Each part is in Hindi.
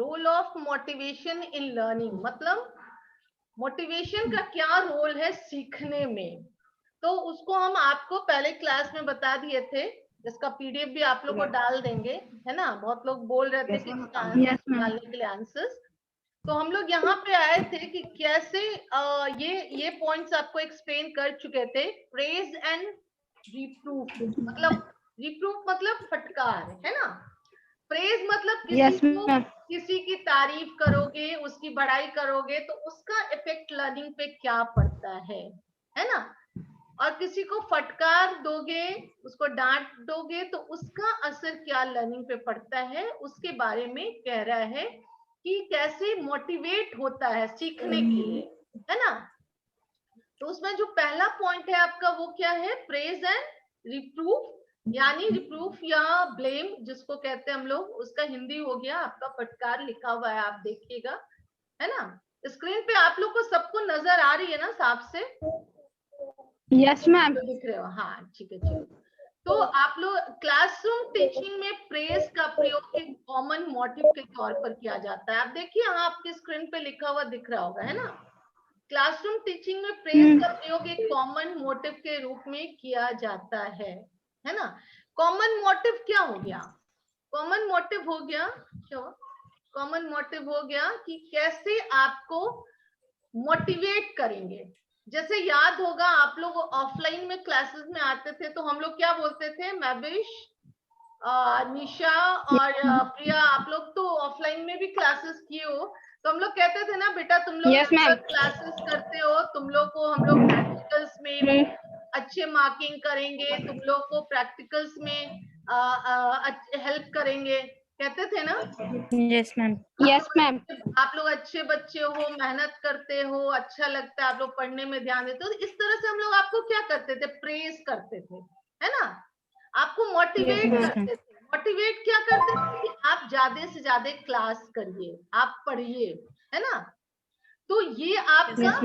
Role of motivation in learning, मतलब मोटिवेशन का क्या रोल है सीखने में। तो उसको हम आपको पहले क्लास में बता दिए थे, जिसका पीडीएफ भी आप लोग को डाल देंगे, है ना। बहुत लोग बोल रहे थे कि डालने के लिए आंसर्स। तो हम लोग यहाँ पे आए थे कि कैसे ये पॉइंट्स आपको एक्सप्लेन कर चुके थे। प्रेज एंड रिप्रूफ, मतलब फटकार, है ना। प्रेज मतलब किसी की तारीफ करोगे, उसकी बड़ाई करोगे तो उसका इफेक्ट लर्निंग पे क्या पड़ता है ना। और किसी को फटकार दोगे, उसको डांट दोगे तो उसका असर क्या लर्निंग पे पड़ता है, उसके बारे में कह रहा है कि कैसे मोटिवेट होता है सीखने के लिए, है ना। तो उसमें जो पहला पॉइंट है आपका वो क्या है, प्रेज एंड रिप्रूफ, यानी रिप्रूफ या ब्लेम जिसको कहते हैं हम लोग, उसका हिंदी हो गया आपका फटकार, लिखा हुआ है आप देखिएगा, है ना। स्क्रीन पे आप लोग को सबको नजर आ रही है ना साफ से? Yes ma'am. दिख रहे हो? हाँ ठीक है, चलो। तो आप लोग क्लासरूम टीचिंग में प्रेज का प्रयोग एक कॉमन मोटिव के तौर पर किया जाता है। आप देखिए यहाँ आपके स्क्रीन पे लिखा हुआ दिख रहा होगा, है ना। क्लासरूम टीचिंग में प्रेज का प्रयोग एक कॉमन मोटिव के रूप में किया जाता है ना। कॉमन मोटिव क्या हो गया? कॉमन मोटिव हो गया क्या? कॉमन मोटिव हो गया कि कैसे आपको मोटिवेट करेंगे। जैसे याद होगा आप लोग ऑफलाइन में क्लासेस में आते थे तो हम लोग क्या बोलते थे, मैविश, निशा और प्रिया, आप लोग तो ऑफलाइन में भी क्लासेस किए हो, तो हम लोग कहते थे ना बेटा तुम लोग Yes, ma'am. क्लासेस करते हो, तुम लोग को हम लोग प्रैक्टिकल्स में अच्छे मार्किंग करेंगे, तुम लोग को प्रैक्टिकल्स में हेल्प करेंगे, कहते थे ना। Yes ma'am. Yes ma'am. आप लोग अच्छे बच्चे हो, मेहनत करते हो, अच्छा लगता है, आप लोग पढ़ने में ध्यान देते हो, इस तरह से हम लोग आपको क्या करते थे, प्रेज करते थे, है ना। आपको मोटिवेट करते थे। मोटिवेट क्या करते थे कि आप ज्यादा से ज्यादा क्लास करिए, आप पढ़िए, है ना। तो ये आपका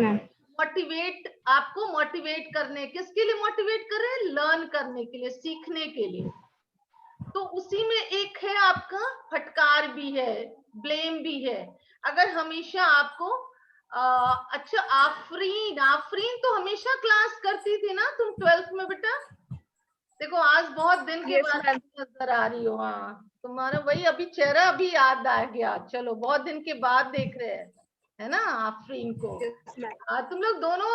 मोटिवेट, आपको मोटिवेट करने, किसके लिए मोटिवेट कर रहे हैं, लर्न करने के लिए, सीखने के लिए। तो उसी में एक है आपका फटकार भी है, ब्लेम भी है। अगर हमेशा आपको अच्छा, आफरीन, आफरीन तो हमेशा क्लास करती थी ना तुम 12th में बेटा? देखो आज बहुत दिन के बाद नजर आ रही हो। हाँ, तुम्हारा वही अभी चेहरा अभी याद आ गया। चलो, बहुत दिन के बाद देख रहे हैं, है ना आफरीन को। तुम लोग दोनों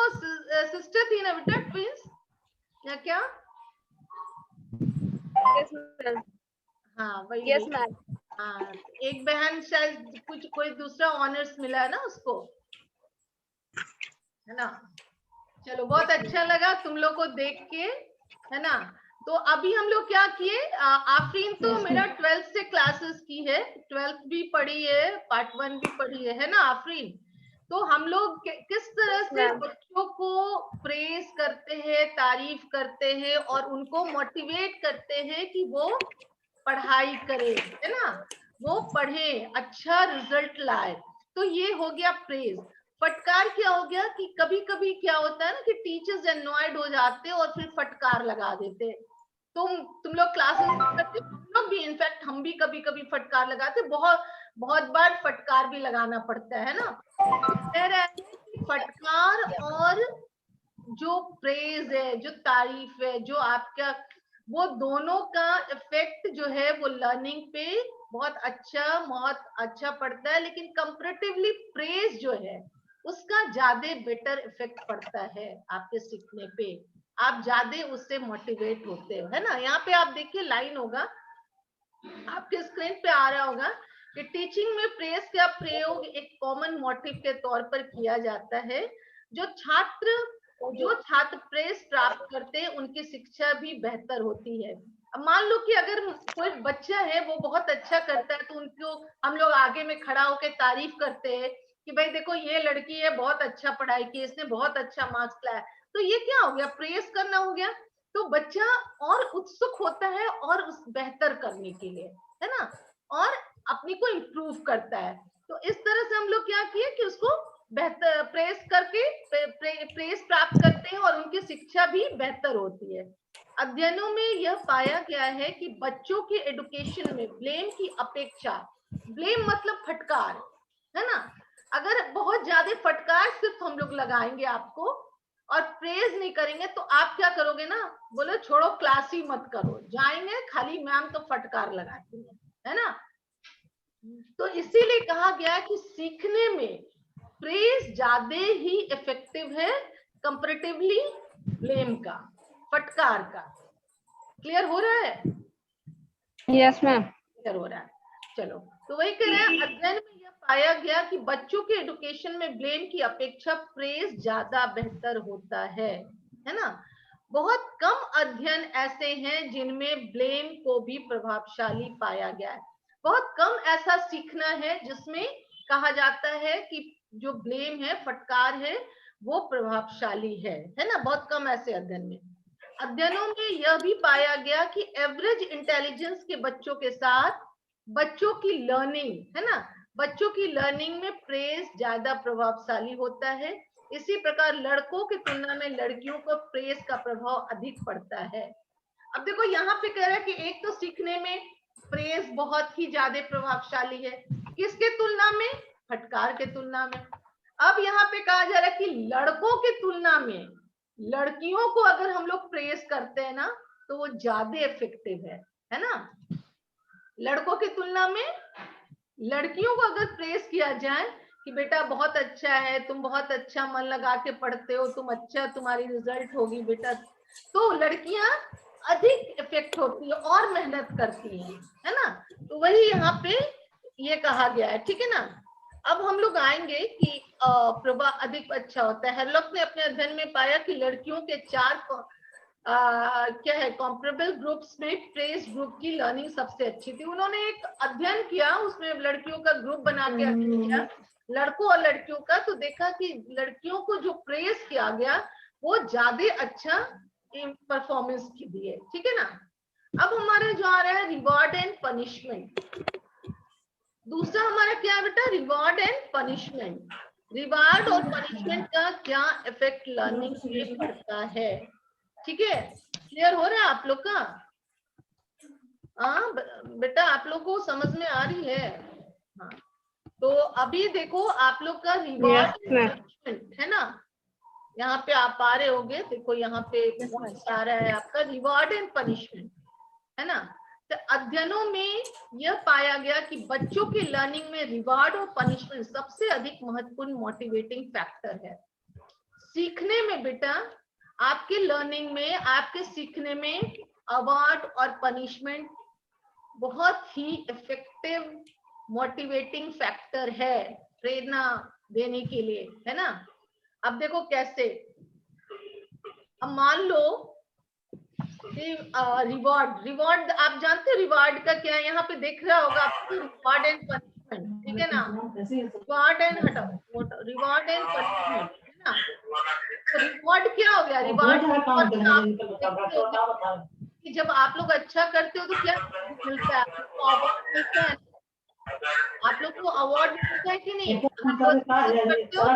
सिस्टर थी ना बेटा, ट्विंस या क्या? हाँ वही वही। हाँ, एक बहन शायद कुछ कोई दूसरा ऑनर्स मिला है ना उसको, है ना। चलो, बहुत अच्छा लगा तुम लोग को देख के, है ना। तो अभी हम लोग क्या किए, आफरीन तो मेरा 12th से क्लासेस की है, 12th भी पढ़ी है, पार्ट 1 भी पढ़ी है ना आफरीन। तो हम लोग किस तरह से बच्चों को प्रेज करते हैं, तारीफ करते हैं और उनको मोटिवेट करते हैं कि वो पढ़ाई करे, है ना, वो पढ़े, अच्छा रिजल्ट लाए। तो ये हो गया प्रेज। फटकार क्या हो गया कि कभी कभी क्या होता है ना कि टीचर्स एनॉयड हो जाते और फिर फटकार लगा देते। तुम लोग क्लासेस करते, हम लोग भी, इनफैक्ट हम भी कभी कभी फटकार लगाते, बहुत बहुत बार फटकार भी लगाना पड़ता है ना। कह रहे हैं कि फटकार और जो प्रेज है, जो तारीफ है, जो आपका, वो दोनों का इफेक्ट जो है वो लर्निंग पे बहुत अच्छा पड़ता है। लेकिन कंपैरेटिवली प्रेज जो है उसका ज्यादा बेटर इफेक्ट पड़ता है आपके सीखने पे, आप ज्यादा उससे मोटिवेट होते हो, है ना। यहाँ पे आप देखिए लाइन होगा, आपके स्क्रीन पे आ रहा होगा कि टीचिंग में प्रेज का प्रयोग एक कॉमन मोटिव के तौर पर किया जाता है। जो छात्र प्रेज प्राप्त करते हैं उनकी शिक्षा भी बेहतर होती है। अब मान लो कि अगर कोई बच्चा है वो बहुत अच्छा करता है तो उनको हम लोग आगे में खड़ा होकर तारीफ करते हैं कि भाई देखो ये लड़की है, बहुत अच्छा पढ़ाई की, इसने बहुत अच्छा मार्क्स लाया, तो ये क्या हो गया, प्रेज करना हो गया। तो बच्चा और उत्सुक होता है और उस बेहतर करने के लिए, है ना, और अपनी को इम्प्रूव करता है। तो इस तरह से हम लोग क्या किए कि उसको बेहतर प्रेस करके प्रेस प्राप्त करते हैं और उनकी शिक्षा भी बेहतर होती है। अध्ययनों में यह पाया गया है कि बच्चों के एजुकेशन में ब्लेम की अपेक्षा ब्लेम मतलब फटकार, है ना। अगर बहुत ज्यादा फटकार सिर्फ हम लोग लगाएंगे आपको और प्रेज नहीं करेंगे तो आप क्या करोगे ना, बोले छोड़ो क्लास ही मत करो, जाएंगे खाली मैम तो फटकार लगाती है ना। तो इसीलिए कहा गया कि सीखने में प्रेज ज्यादा ही इफेक्टिव है कंपैरेटिवली ब्लेम का, फटकार का। क्लियर हो रहा है? Yes ma'am. क्लियर हो रहा है। चलो, तो वही कह रहे हैं, अध्ययन में यह पाया गया कि बच्चों के एजुकेशन में ब्लेम की अपेक्षा प्रेज ज्यादा बेहतर होता है ना। बहुत कम अध्ययन ऐसे हैं जिनमें ब्लेम को भी प्रभावशाली पाया गया है। बहुत कम ऐसा सीखना है जिसमें कहा जाता है कि जो ब्लेम है, फटकार है, वो प्रभावशाली है ना। बहुत कम ऐसे अध्ययन में। अध्ययनों में यह भी पाया गया कि एवरेज इंटेलिजेंस के बच्चों के साथ बच्चों की लर्निंग, है ना, बच्चों की लर्निंग में प्रेज ज्यादा प्रभावशाली होता है। इसी प्रकार लड़कों की तुलना में लड़कियों को प्रेज का प्रभाव अधिक पड़ता है। अब देखो यहाँ पे कह रहा है कि एक तो सीखने में प्रेज बहुत ही ज्यादा प्रभावशाली है, किसके तुलना में? फटकार के तुलना में। अब यहाँ पे कहा जा रहा है कि लड़कों की तुलना में लड़कियों को अगर हम लोग प्रेज करते हैं ना तो वो ज्यादा इफेक्टिव है ना। लड़कों की तुलना में लड़कियों को अगर प्रेस किया जाए कि बेटा बहुत अच्छा है, तुम बहुत अच्छा मन लगा के पढ़ते हो, तुम अच्छा, तुम्हारी रिजल्ट होगी बेटा, तो लड़कियां अधिक इफेक्ट होती है और मेहनत करती हैं, है ना। तो वही यहाँ पे ये कहा गया है, ठीक है ना। अब हम लोग आएंगे कि प्रभाव अधिक अच्छा होता है। हेरलॉक ने अपने अध्ययन में पाया कि लड़कियों के 4 क्या है कॉम्परेबल ग्रुप्स में प्रेज ग्रुप की लर्निंग सबसे अच्छी थी। उन्होंने एक अध्ययन किया, उसमें लड़कियों का ग्रुप बना के अध्ययन किया, लड़कों और लड़कियों का, तो देखा कि लड़कियों को जो प्रेज किया गया वो ज्यादा अच्छा परफॉर्मेंस की दी है, ठीक है ना। अब हमारा जो आ रहा है रिवॉर्ड एंड पनिशमेंट। दूसरा हमारा क्या है बेटा? Reward and punishment. रिवार्ड और पनिशमेंट का क्या इफेक्ट लर्निंग में पड़ता है, ठीक है। क्लियर हो रहा है आप लोग का? हाँ बेटा, आप लोग को समझ में आ रही है? हाँ, तो अभी देखो आप लोग का रिवॉर्ड एंड पनिशमेंट है ना, यहाँ पे आप आ रहे होगे, देखो यहाँ पे आ रहा है आपका रिवॉर्ड एंड पनिशमेंट, है ना। तो अध्ययनों में यह पाया गया कि बच्चों की लर्निंग में रिवॉर्ड और पनिशमेंट सबसे अधिक महत्वपूर्ण मोटिवेटिंग फैक्टर है। सीखने में बेटा, आपके लर्निंग में, आपके सीखने में अवार्ड और पनिशमेंट बहुत ही इफेक्टिव मोटिवेटिंग फैक्टर है प्रेरणा देने के लिए, है ना। अब देखो कैसे, अब मान लो रिवॉर्ड आप जानते हो रिवॉर्ड का क्या है? यहाँ पे देख रहा होगा आपको रिवॉर्ड एंड पनिशमेंट, ठीक है ना। रिवॉर्ड एंड हटाओ, रिवॉर्ड एंड पनिशमेंट, है ना। तो रिवॉर्ड क्या हो गया? रिवॉर्ड कि जब आप लोग अच्छा करते हो तो क्या मिलता है? आपको अवार्ड मिलता है, आप लोग को अवार्ड मिलता है कि नहीं? आप लोग करते हो